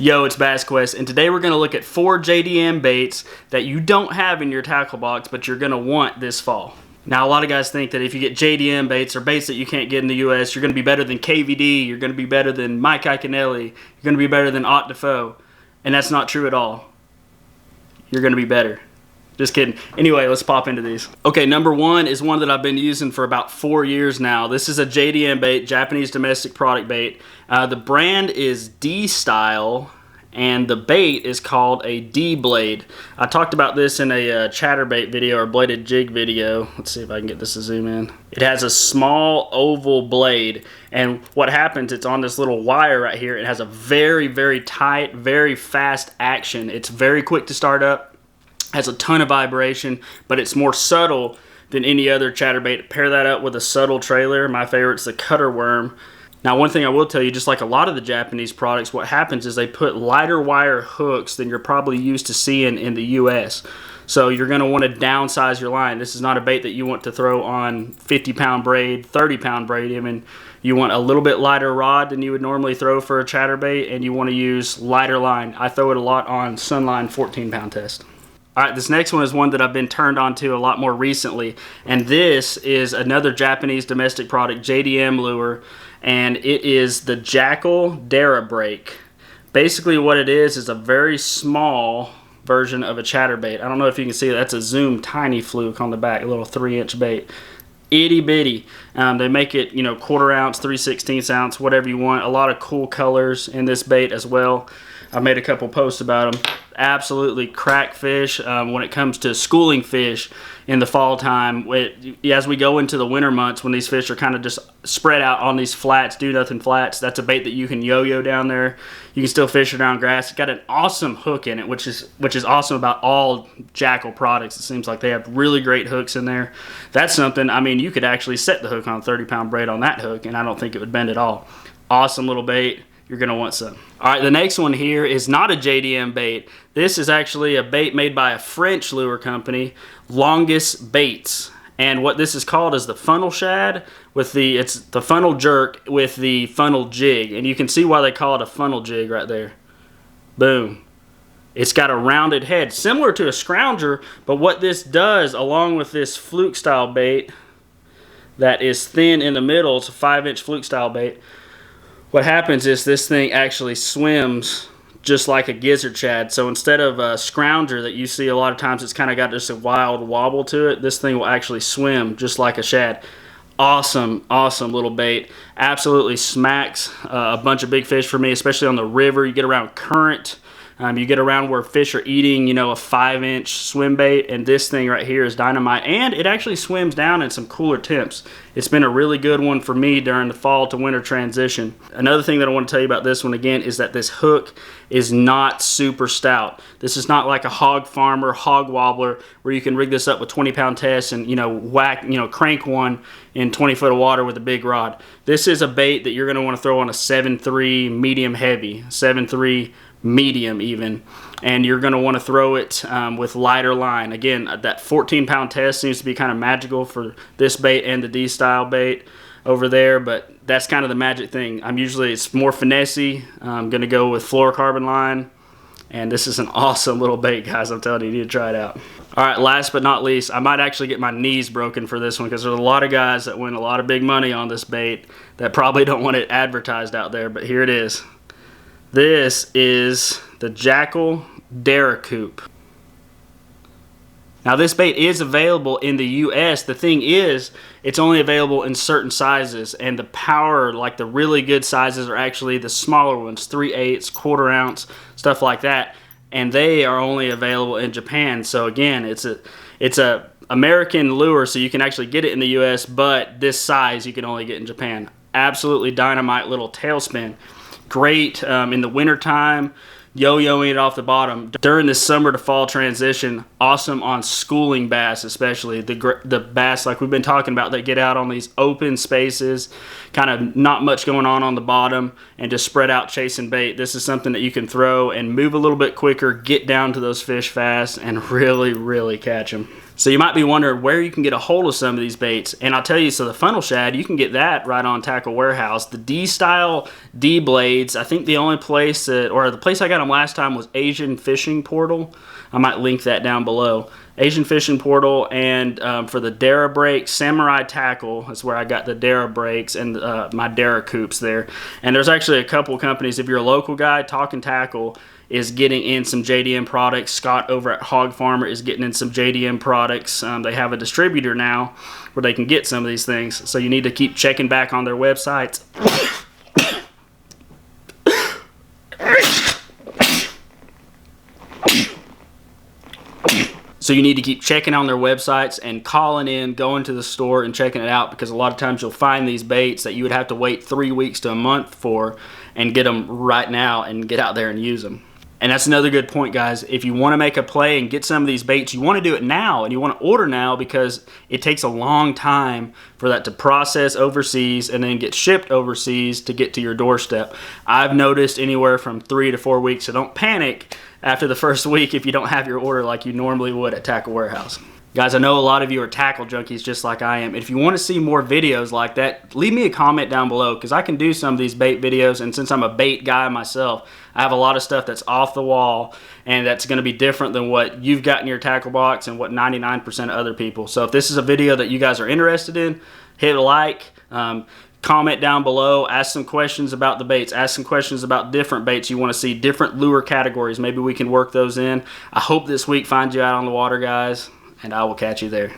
Yo, it's BassQuest, and today we're going to look at 4 JDM baits that you don't have in your tackle box, but you're going to want this fall. Now, a lot of guys think that if you get JDM baits or baits that you can't get in the US, you're going to be better than KVD, you're going to be better than Mike Iaconelli, you're going to be better than Ott Defoe, and that's not true at all. You're going to be better. Just kidding. Anyway, let's pop into these. Okay, number one is one that I've been using for about 4 years now. This is a JDM bait, Japanese domestic product bait. The brand is Dstyle, and the bait is called a D-blade. I talked about this in a chatterbait video or bladed jig video. Let's see if I can get this to zoom in. It has a small oval blade, and what happens, it's on this little wire right here. It has a very, very tight, very fast action. It's very quick to start up. Has a ton of vibration, but it's more subtle than any other chatterbait. Pair that up with a subtle trailer. My favorite's the cutter worm. Now, one thing I will tell you, just like a lot of the Japanese products, what happens is they put lighter wire hooks than you're probably used to seeing in the US. So you're going to want to downsize your line. This is not a bait that you want to throw on 50-pound braid, 30-pound braid even. You want a little bit lighter rod than you would normally throw for a chatterbait, and you want to use lighter line. I throw it a lot on Sunline 14-pound test. Alright, this next one is one that I've been turned on to a lot more recently, and this is another Japanese domestic product, JDM lure, and it is the Jackall Dara Break. Basically what it is a very small version of a chatterbait. I don't know if you can see it. That's a zoom tiny fluke on the back, a little 3-inch bait. Itty bitty. They make it, you know, 1/4 ounce, 3/16 ounce, whatever you want. A lot of cool colors in this bait as well. I made a couple posts about them. Absolutely crack fish when it comes to schooling fish in the fall time. As we go into the winter months, when these fish are kind of just spread out on these flats, do nothing flats, that's a bait that you can yo-yo down there. You can still fish around grass. It's got an awesome hook in it, which is awesome about all Jackall products. It seems like they have really great hooks in there. That's something, I mean, you could actually set the hook on a 30-pound braid on that hook, and I don't think it would bend at all. Awesome little bait. You're going to want some. Alright, the next one here is not a JDM bait. This is actually a bait made by a French lure company, Longas Baits. And what this is called is the funnel shad with it's the funnel jerk with the funnel jig. And you can see why they call it a funnel jig right there. Boom. It's got a rounded head, similar to a scrounger, but what this does, along with this fluke style bait that is thin in the middle, it's a 5-inch fluke style bait. What happens is this thing actually swims just like a gizzard shad. So instead of a scrounger that you see a lot of times, it's kind of got just a wild wobble to it. This thing will actually swim just like a shad. Awesome, awesome little bait. Absolutely smacks a bunch of big fish for me, especially on the river. You get around current. You get around where fish are eating, you know, a 5-inch swim bait, and this thing right here is dynamite, and it actually swims down in some cooler temps. It's been a really good one for me during the fall to winter transition. Another thing that I want to tell you about this one again is that this hook is not super stout. This is not like a hog farmer, hog wobbler, where you can rig this up with 20-pound tests and, you know, whack, you know, crank one in 20 foot of water with a big rod. This is a bait that you're going to want to throw on a 7.3 medium heavy, 7.3 medium even, and you're going to want to throw it with lighter line. Again, that 14-pound test seems to be kind of magical for this bait and the D-style bait over there, but that's kind of the magic thing. It's more finessey. I'm going to go with fluorocarbon line, and this is an awesome little bait, guys. I'm telling you, you need to try it out. Alright, last but not least, I might actually get my knees broken for this one because there's a lot of guys that win a lot of big money on this bait that probably don't want it advertised out there, but here it is. This is the Jackall Dera Coop. Now this bait is available in the US. The thing is, it's only available in certain sizes, and the power, like the really good sizes, are actually the smaller ones, 3/8, 1/4 ounce, stuff like that, and they are only available in Japan. So again, it's a American lure, so you can actually get it in the US, but this size you can only get in Japan. Absolutely dynamite little tailspin. Great in the winter time, yo-yoing it off the bottom. During this summer to fall transition, awesome on schooling bass, especially the bass like we've been talking about that get out on these open spaces, kind of not much going on the bottom, and just spread out chasing bait. This is something that you can throw and move a little bit quicker, get down to those fish fast, and really, really catch them. So you might be wondering where you can get a hold of some of these baits, and I'll tell you, so the funnel shad, you can get that right on Tackle Warehouse. The Dstyle D blades, I think the only place that, or the place I got them last time was Asian Fishing Portal. I might link that down below. Asian Fishing Portal, and for the Dara Break, Samurai Tackle is where I got the Dara Breaks and my Dera Coops there. And there's actually a couple companies, if you're a local guy, Talking Tackle is getting in some JDM products. Scott over at Hog Farmer is getting in some JDM products. They have a distributor now where they can get some of these things. So you need to keep checking back on their websites. So you need to keep checking on their websites and calling in, going to the store and checking it out, because a lot of times you'll find these baits that you would have to wait 3 weeks to a month for and get them right now and get out there and use them. And that's another good point, guys. If you want to make a play and get some of these baits, you want to do it now, and you want to order now, because it takes a long time for that to process overseas and then get shipped overseas to get to your doorstep. I've noticed anywhere from 3 to 4 weeks, so don't panic after the first week if you don't have your order like you normally would at Tackle Warehouse. Guys, I know a lot of you are tackle junkies just like I am. If you want to see more videos like that, leave me a comment down below, because I can do some of these bait videos, and since I'm a bait guy myself, I have a lot of stuff that's off the wall and that's going to be different than what you've got in your tackle box and what 99% of other people. So if this is a video that you guys are interested in, hit a like, comment down below, ask some questions about the baits, ask some questions about different baits you want to see, different lure categories. Maybe we can work those in. I hope this week finds you out on the water, guys, and I will catch you there.